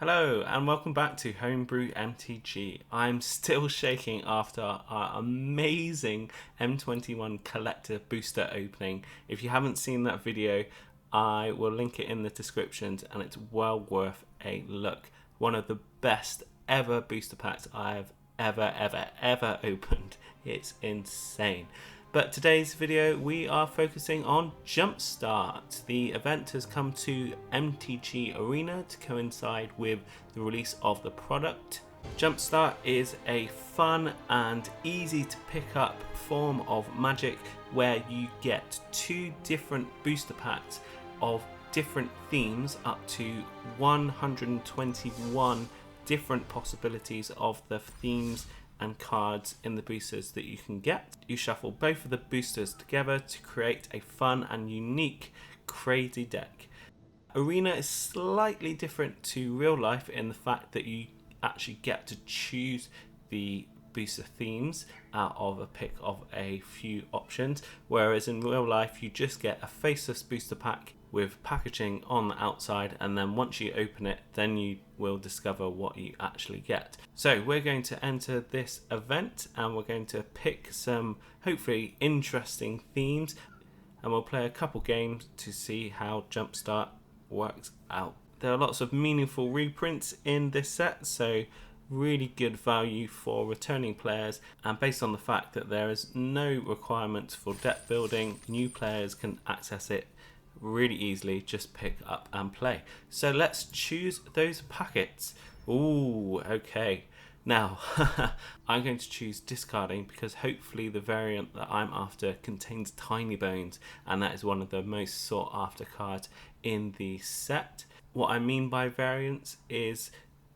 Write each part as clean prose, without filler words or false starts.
Hello and welcome back to Homebrew MTG. I'm still shaking after our amazing M21 collector booster opening. If you haven't seen that video, I will link it in the descriptions and it's well worth a look. One of the best ever booster packs I've ever opened. It's insane. But today's video we are focusing on Jumpstart. The event has come to MTG Arena to coincide with the release of the product. Jumpstart is a fun and easy to pick up form of Magic where you get 2 different booster packs of different themes, up to 121 different possibilities of the themes and cards in the boosters that you can get. You shuffle both of the boosters together to create a fun and unique crazy deck. Arena is slightly different to real life in the fact that you actually get to choose the booster themes out of a pick of a few options, whereas in real life you just get a faceless booster pack with packaging on the outside, and then once you open it then you will discover what you actually get. So we're going to enter this event and we're going to pick some hopefully interesting themes, and we'll play a couple games to see how Jumpstart works out. There are lots of meaningful reprints in this set, so really good value for returning players, and based on the fact that there is no requirements for deck building, new players can access it really easily, just pick up and play. So let's choose those packets. Ooh, okay. Now, I'm going to choose discarding because hopefully the variant that I'm after contains Tiny Bones, and that is one of the most sought after cards in the set. What I mean by variants is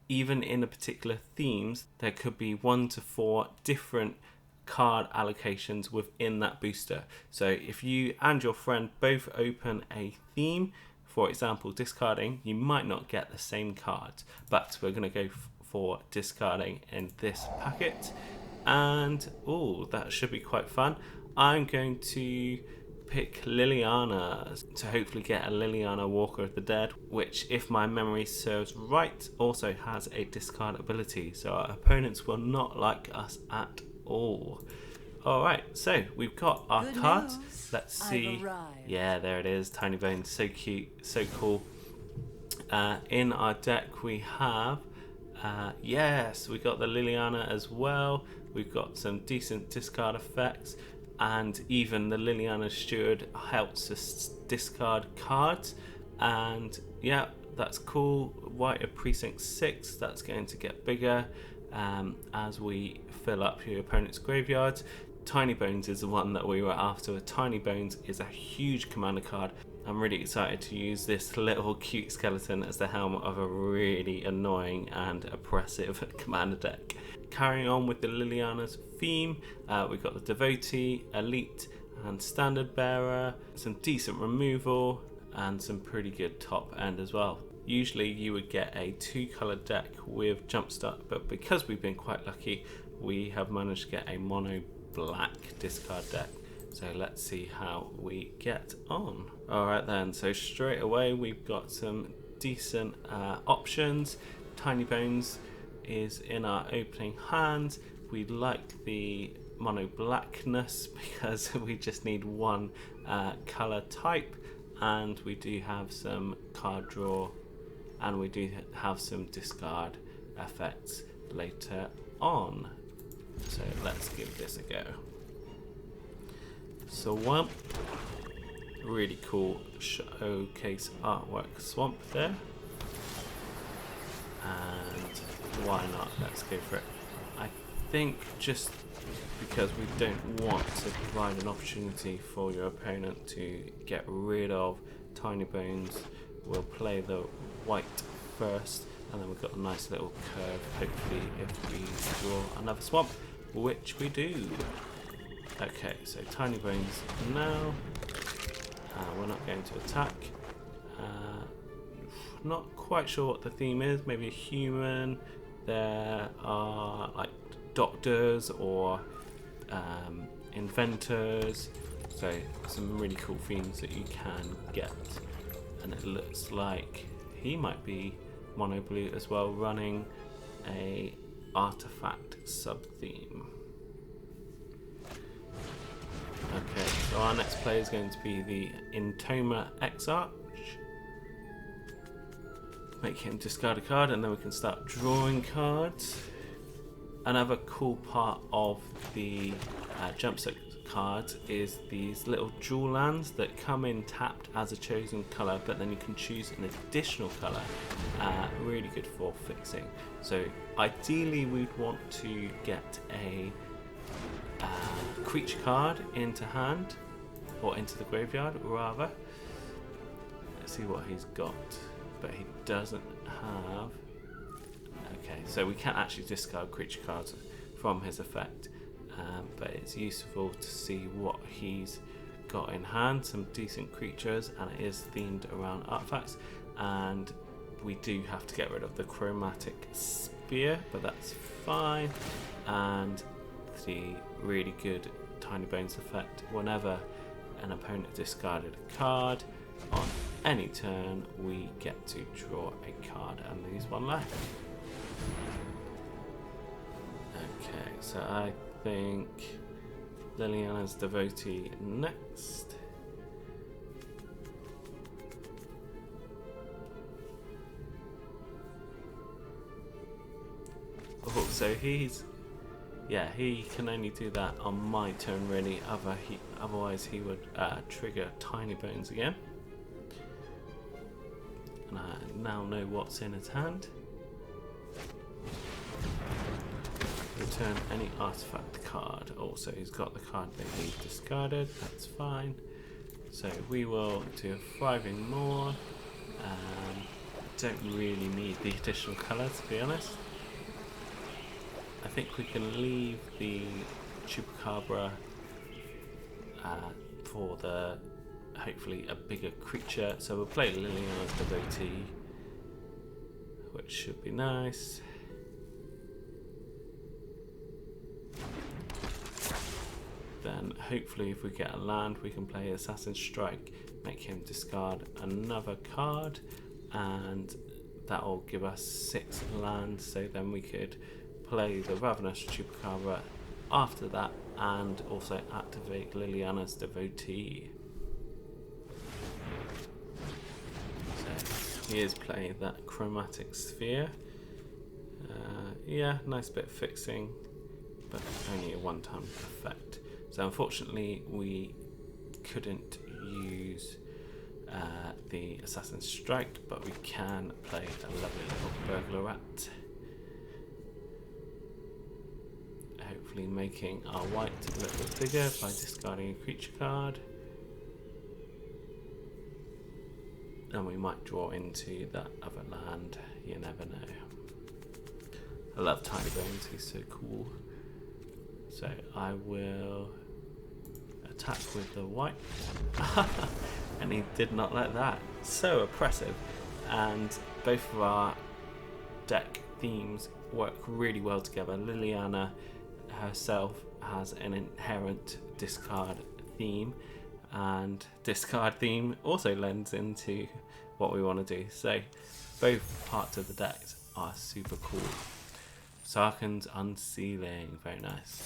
even in a particular themes, there could be 1 to 4 different card allocations within that booster. So if you and your friend both open a theme, for example discarding, you might not get the same cards, but we're going to go for discarding in this packet, and oh, that should be quite fun. I'm going to pick Liliana to hopefully get a Liliana Walker of the Dead, which if my memory serves right also has a discard ability, so our opponents will not like us at all. Alright, so we've got our Good cards. news. Let's see. I've arrived. Yeah, there it is. Tiny Bones, so cute, so cool. In our deck we have yes, we got the Liliana as well. We've got some decent discard effects, and even the Liliana Steward helps us discard cards. And yeah, that's cool. White of Precinct 6, that's going to get bigger as we fill up your opponent's graveyards. Tiny Bones is the one that we were after. Tiny Bones is a huge commander card. I'm really excited to use this little cute skeleton as the helm of a really annoying and oppressive commander deck. Carrying on with the Liliana's theme, we've got the Devotee, Elite and Standard Bearer, some decent removal and some pretty good top end as well. Usually you would get a 2-color deck with Jumpstart, but because we've been quite lucky, we have managed to get a mono black discard deck. So let's see how we get on. Alright then, so straight away we've got some decent options. Tiny Bones is in our opening hand. We like the mono blackness because we just need 1 color type, and we do have some card draw, and we do have some discard effects later on. So let's give this a go. Swamp, really cool showcase artwork swamp there, and why not, let's go for it. I think just because we don't want to provide an opportunity for your opponent to get rid of Tiny Bones, we'll play the white first, and then we've got a nice little curve hopefully if we draw another swamp, which we do. Okay, so Tiny Bones now. We're not going to attack. Not quite sure what the theme is. Maybe a human. There are like doctors or inventors. So some really cool themes that you can get. And it looks like he might be mono blue as well, running a artifact sub theme. Okay, so our next player is going to be the Intoma Exarch. Make him discard a card, and then we can start drawing cards. Another cool part of the Jumpstart cards is these little jewel lands that come in tapped as a chosen colour, but then you can choose an additional colour. Really good for fixing. So ideally we'd want to get a creature card into hand, or into the graveyard rather. Let's see what he's got, but he doesn't have. Okay, so we can't actually discard creature cards from his effect, but it's useful to see what he's got in hand. Some decent creatures, and it is themed around artifacts, and we do have to get rid of the chromatic spear, but that's fine. And the really good Tiny Bones effect, whenever an opponent discarded a card on any turn, we get to draw a card and lose one life. Okay, so I think Liliana's Devotee next. Oh, so he can only do that on my turn really, otherwise he would trigger Tiny Bones again. And I now know what's in his hand. Return any artifact card. Also, he's got the card that he discarded, that's fine. So we will do a Thriving Maw. Don't really need the additional colour, to be honest. I think we can leave the Chupacabra for the hopefully a bigger creature. So we'll play Liliana's Devotee, which should be nice. Then hopefully if we get a land, we can play Assassin's Strike, make him discard another card, and that will give us 6 lands. So then we could play the Ravenous Chupacabra after that, and also activate Liliana's Devotee. So he is playing that Chromatic Sphere. Yeah, nice bit of fixing, but only a one-time effect. So unfortunately we couldn't use the Assassin's Strike, but we can play a lovely little Burglar Rat. Hopefully making our white a little bit bigger by discarding a creature card. And we might draw into that other land, you never know. I love Tiny Bones, he's so cool. So I will attack with the white. And he did not like that. So oppressive. And both of our deck themes work really well together. Liliana herself has an inherent discard theme, and discard theme also lends into what we want to do. So both parts of the deck are super cool. Sarkhan's Unsealing, very nice.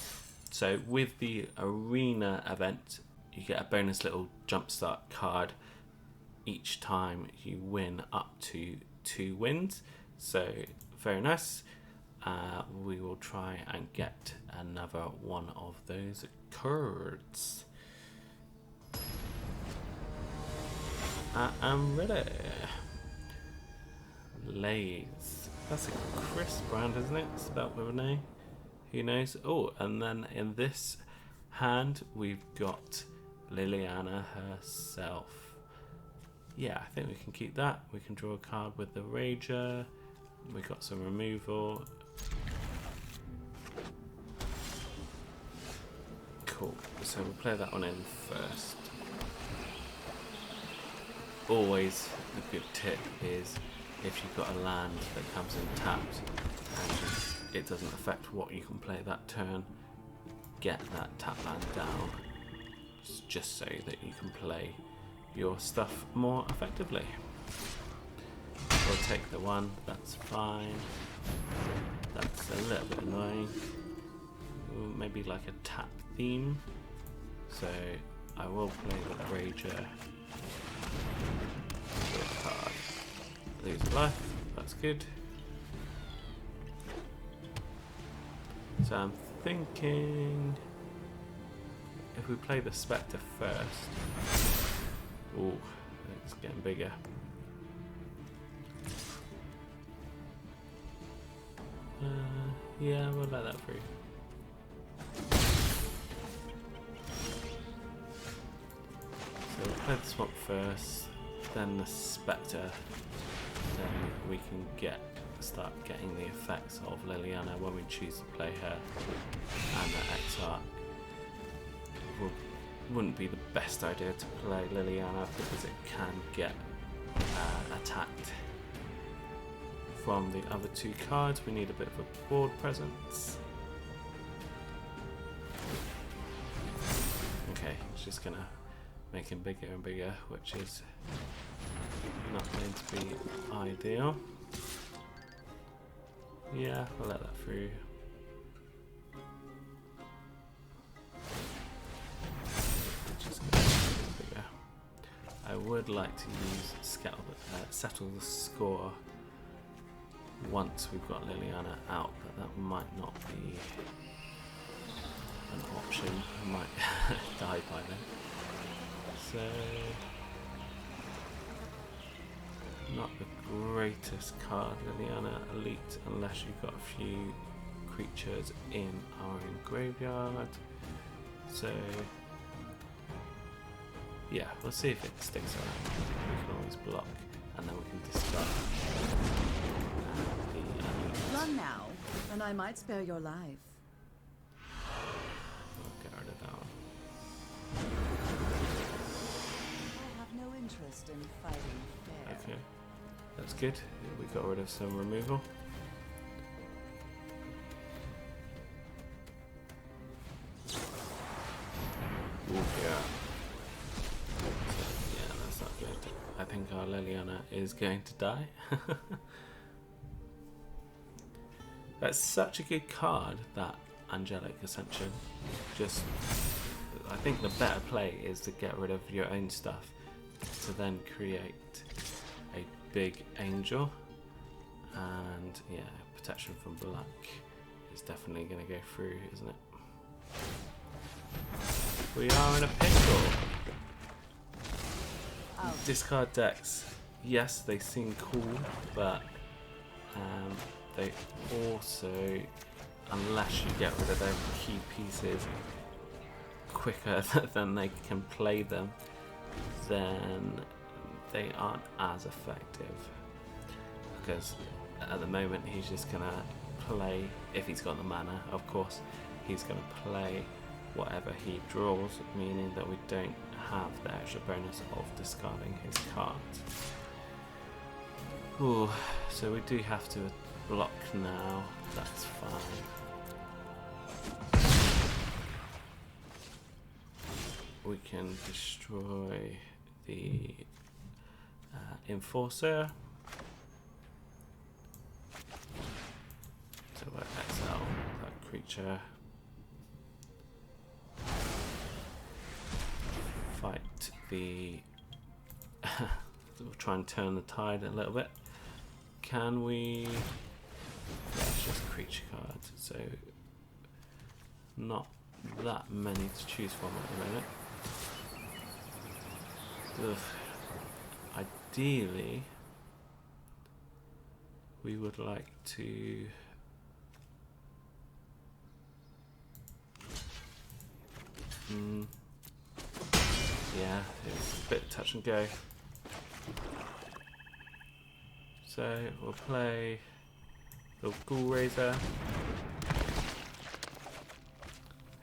So with the Arena event, you get a bonus little Jumpstart card each time you win up to 2 wins. So very nice. We will try and get another one of those cards. I'm ready. Lays. That's a crisp brand, isn't it? Spelt with an A. Who knows? Oh, and then in this hand we've got Liliana herself. Yeah, I think we can keep that. We can draw a card with the Rager. We've got some removal. Cool. So we'll play that one in first. Always a good tip is if you've got a land that comes in tapped and it doesn't affect what you can play that turn, get that tap land down just so that you can play your stuff more effectively. We'll take the 1, that's fine. That's a little bit annoying. Ooh, maybe like a tap theme. So I will play the Rager card. Lose a life, that's good. So I'm thinking if we play the Spectre first. Ooh, it's getting bigger. Yeah, we'll let that through. So we'll play the Swamp first, then the Spectre, then we can start getting the effects of Liliana when we choose to play her, and the Exarch. Wouldn't be the best idea to play Liliana because it can get attacked from the other 2 cards. We need a bit of a board presence. Okay, it's just gonna make him bigger and bigger, which is not going to be ideal. Yeah, we'll let that through. Just gonna make him bigger. I would like to use settle the score once we've got Liliana out, but that might not be an option. I might die by then. So, not the greatest card, Liliana Elite, unless you've got a few creatures in our own graveyard. So, yeah, we'll see if it sticks around. We can always block, and then we can discard. Run now, and I might spare your life. We'll get rid of that one. I have no interest in fighting fair. Okay, that's good. We got rid of some removal. Ooh, yeah. So, yeah, that's not good. I think our Liliana is going to die. That's such a good card, that Angelic Ascension. Just, I think the better play is to get rid of your own stuff to then create a big angel. And yeah, protection from black is definitely going to go through, isn't it? We are in a pickle. Oh. Discard decks. Yes, they seem cool, but they also, unless you get rid of their key pieces quicker than they can play them, then they aren't as effective. Because at the moment he's just going to play, if he's got the mana, of course, he's going to play whatever he draws, meaning that we don't have the extra bonus of discarding his cards. Ooh, so we do have to block now, that's fine. We can destroy the Enforcer. So we'll exile that creature. Fight the... we'll try and turn the tide a little bit. Can we... Yeah, it's just creature cards, so not that many to choose from at the moment. Ugh. Ideally, we would like to yeah, it's a bit touch and go. So we'll play the Ghoul Raiser.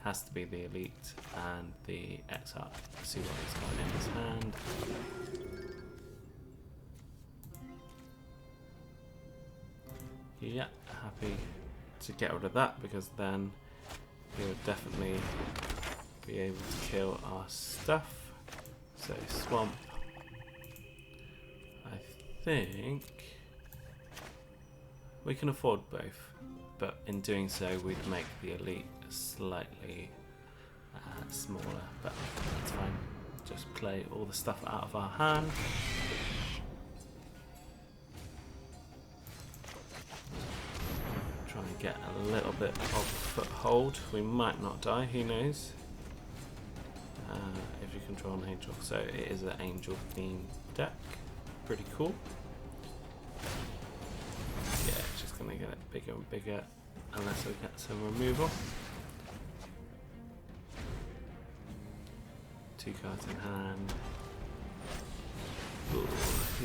Has to be the Elite and the Exarch. See what he's got in his hand. Yeah, happy to get rid of that because then he'll definitely be able to kill our stuff. So Swamp. I think We can afford both, but in doing so we'd make the elite slightly smaller, but that's fine. Just play all the stuff out of our hand. Try and get a little bit of a foothold. We might not die, who knows? If you control an angel. So it is an angel themed deck. Pretty cool. Yeah, it's just going to get bigger and bigger unless we get some removal. 2 cards in hand. Ooh,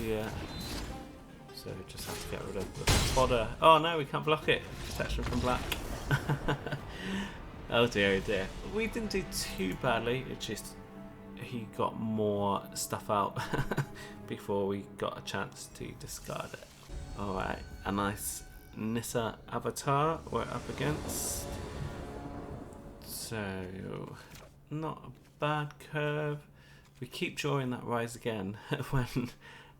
yeah. So just have to get rid of the fodder. Oh no, we can't block it. Protection from black. Oh dear, oh dear. We didn't do too badly. It's just he got more stuff out before we got a chance to discard it. Alright, a nice Nissa avatar we're up against. So, not a bad curve. We keep drawing that rise again when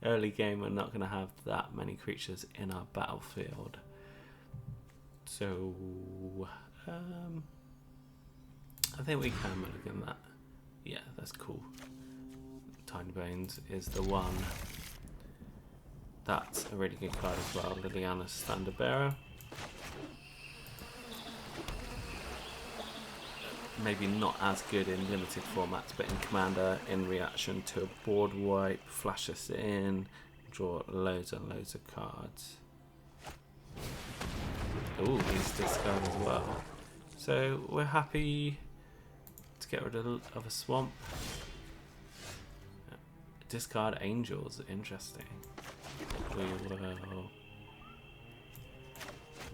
early game we're not going to have that many creatures in our battlefield. So, I think we can mulligan that. Yeah, that's cool. Tiny Bones is the one. That's a really good card as well. Liliana's Standard Bearer. Maybe not as good in limited formats, but in Commander, in reaction to a board wipe, flash us in, draw loads and loads of cards. Ooh, he's discard as well. So we're happy to get rid of a swamp. Discard angels, interesting. We will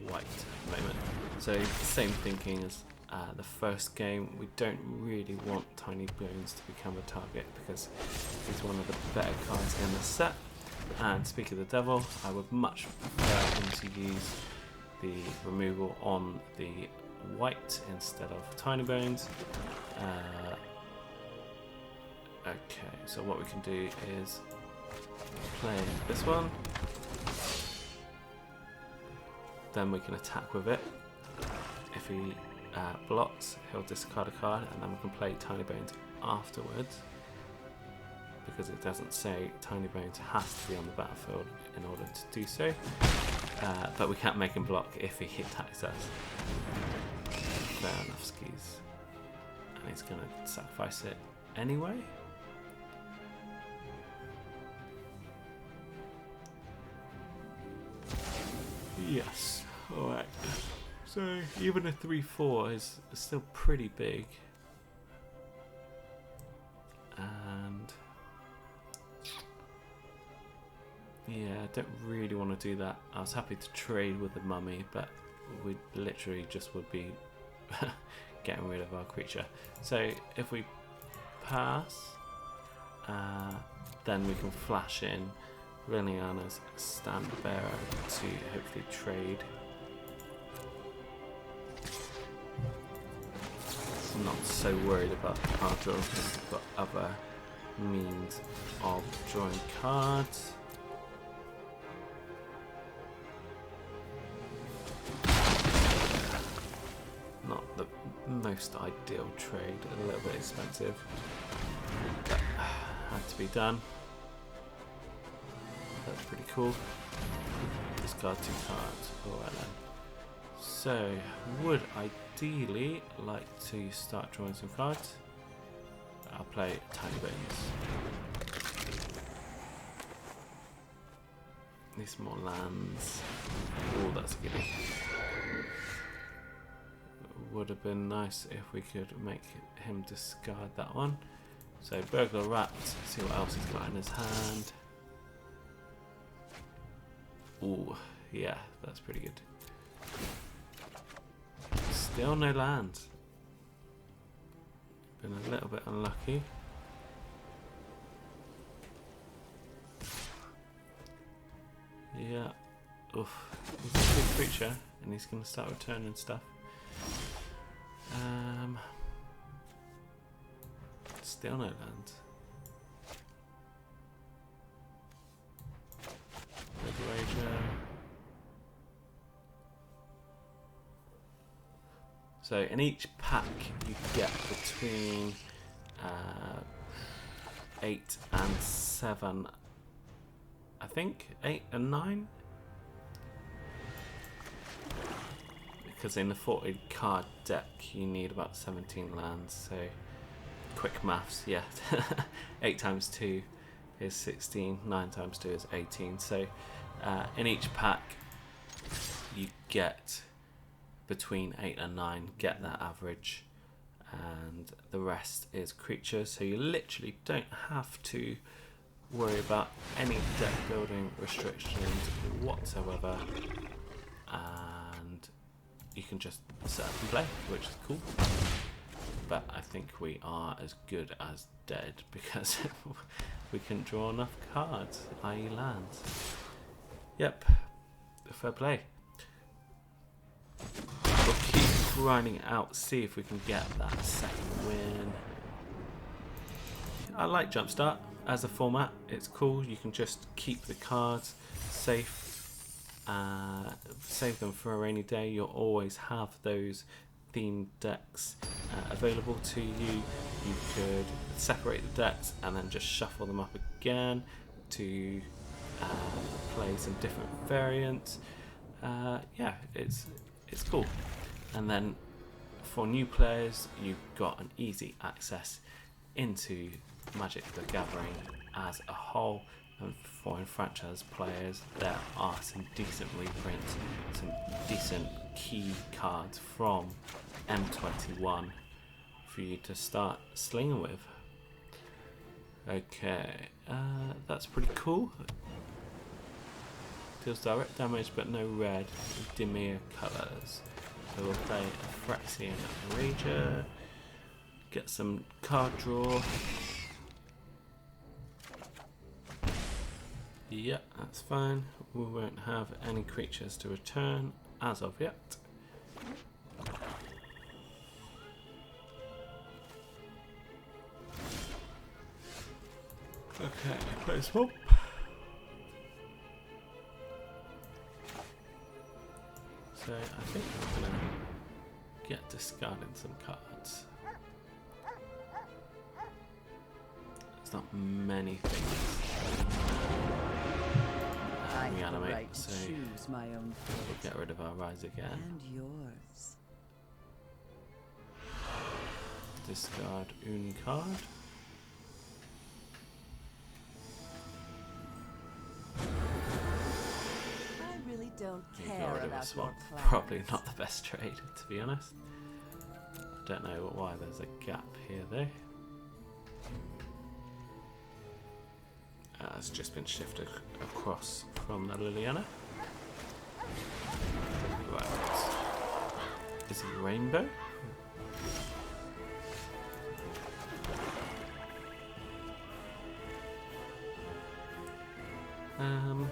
white at the moment. So same thinking as the first game. We don't really want Tiny Bones to become a target because he's one of the better cards in the set. And speak of the devil, I would much prefer him to use the removal on the white instead of Tiny Bones. Okay, so what we can do is play this one, then we can attack with it. If he blocks, he'll discard a card, and then we can play Tiny Bones afterwards, because it doesn't say Tiny Bones has to be on the battlefield in order to do so, but we can't make him block if he attacks us. Fair enough, skis. And he's going to sacrifice it anyway. Yes, alright. So even a 3/4 is still pretty big. And yeah, I don't really want to do that. I was happy to trade with the mummy, but we literally just would be getting rid of our creature. So if we pass, then we can flash in Liliana's Standard Bearer to hopefully trade. I'm not so worried about card drawing because we've got other means of drawing cards. Not the most ideal trade, a little bit expensive, but had to be done. That's pretty cool. Discard 2 cards. Alright then. So, would ideally like to start drawing some cards. I'll play Tiny Bones. Need some more lands. Oh, that's a goodie. Would have been nice if we could make him discard that one. So, Burglar Rat, see what else he's got in his hand. Ooh, yeah, that's pretty good. Still no lands. Been a little bit unlucky. Yeah. Oof. He's a big creature and he's going to start returning stuff. Still no lands. So in each pack you get between 8 and 7, I think 8 and 9, because in the 40 card deck you need about 17 lands, so quick maths, yeah. 8 times 2 is 16, 9 times 2 is 18, so in each pack you get between 8 and 9, get that average, and the rest is creatures, so you literally don't have to worry about any deck building restrictions whatsoever, and you can just set up and play, which is cool. But I think we are as good as dead because we couldn't draw enough cards, i.e. lands. Yep, fair play. We'll keep grinding it out, see if we can get that second win. I like Jumpstart as a format, it's cool. You can just keep the cards safe, save them for a rainy day. You'll always have those themed decks available to you. You could separate the decks and then just shuffle them up again to play some different variants. Yeah, it's cool. And then for new players, you've got an easy access into Magic the Gathering as a whole, and for enfranchised players there are some decent reprints, some decent key cards from M21 for you to start slinging with. Okay, that's pretty cool. Deals direct damage but no red, Dimir colours. So we'll play a Phyrexian Rager, get some card draw. Yeah, that's fine. We won't have any creatures to return as of yet. Okay, play swap. So I think we're going to get discarding some cards. There's not many things. Reanimate, right so choose my own fate. we'll get rid of our Rise again. And yours. Discard Uni card. I really don't You care got rid of a about your swap. plans. Probably not the best trade, to be honest. Don't know why there's a gap here though. It's just been shifted across from the Liliana. Right. Is he rainbow? I'm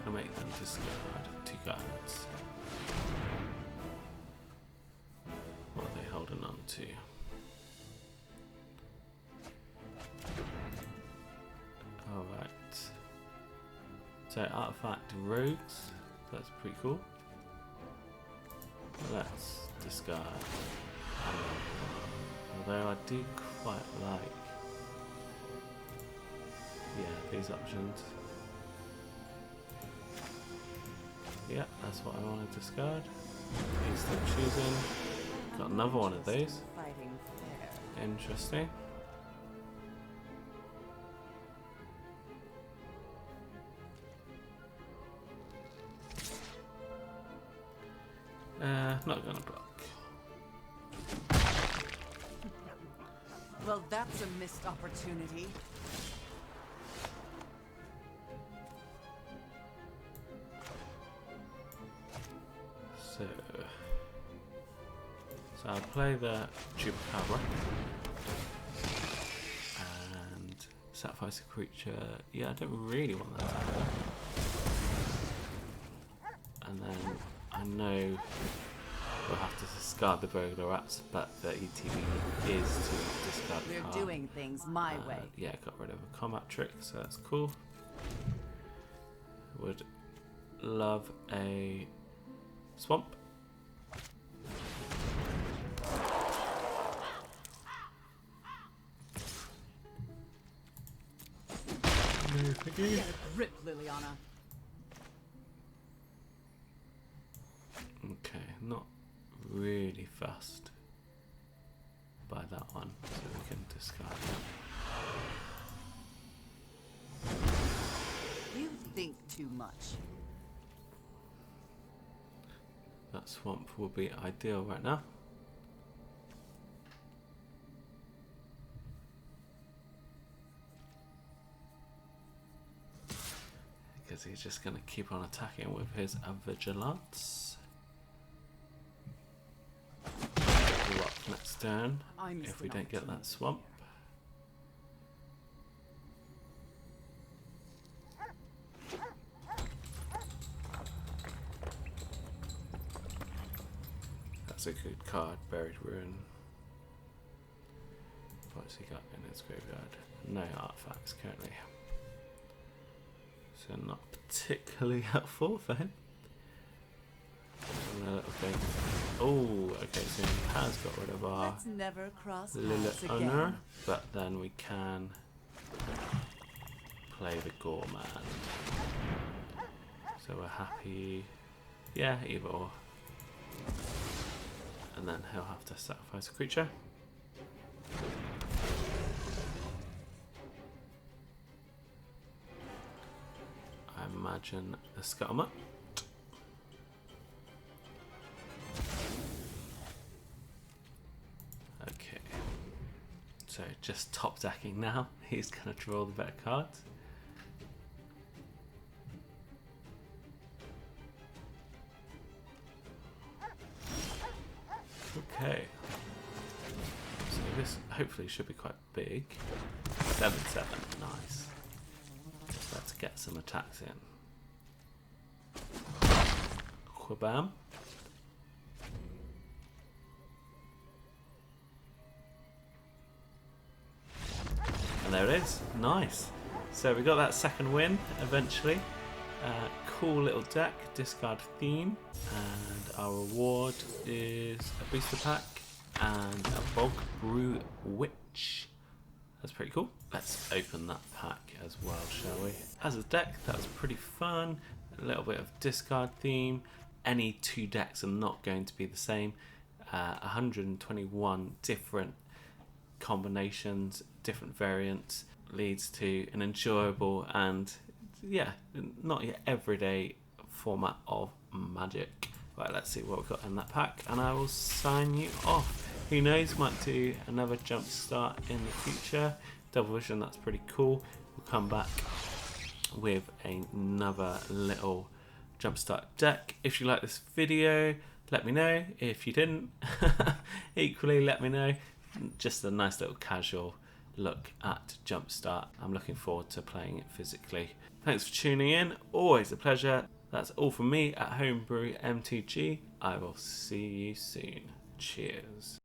gonna make them discard 2 cards. What are they holding on to? Alright. So artifact rogues, that's pretty cool. Let's discard. Although I do quite like these options. Yeah, that's what I want to discard. He's still choosing. Got another one of those. Fighting fair. Interesting. Not gonna block. Well, that's a missed opportunity. So I'll play the Chupacabra and sacrifice a creature. Yeah, I don't really want that to happen. And then I know we'll have to discard the Burglar Rats, but the ETB is to discard the We're card. doing things my way. Yeah, got rid of a combat trick, so that's cool. Would love a swamp. Thank you. Get a grip, Liliana. Okay, not really fussed by that one, so we can discard it. You think too much. That swamp will be ideal right now. Because he's just going to keep on attacking with his vigilance. Block next turn if we don't get that swamp. That's a good card, Buried Ruin. What's he got in his graveyard? No artifacts currently. So not particularly helpful for him. A little thing. Oh, okay, so he has got rid of our Let's never cross Lilith paths owner, again. but then we can play the Gorman. So we're happy. Yeah, either or. And then he'll have to sacrifice a creature. I imagine the Scuttlemutt. Okay. So just top decking now. He's going to draw the better cards. Okay. So this hopefully should be quite big. 7/7, nice. Just let's get some attacks in. Whabam. And there it is. Nice. So we got that second win eventually. Cool little deck, discard theme, and our reward is a booster pack and a Bog Brew Witch. That's pretty cool. Let's open that pack as well, shall we? As a deck, that was pretty fun. A little bit of discard theme. Any two decks are not going to be the same. 121 different combinations, different variants, leads to an enjoyable and not your everyday format of Magic. Right, let's see what we've got in that pack and I will sign you off. Who knows, might do another Jumpstart in the future. Double Vision, that's pretty cool. We'll come back with another little Jumpstart deck. If you like this video, let me know. If you didn't, equally let me know. Just a nice little casual look at Jumpstart. I'm looking forward to playing it physically. Thanks for tuning in. Always a pleasure. That's all from me at Homebrew MTG. I will see you soon. Cheers.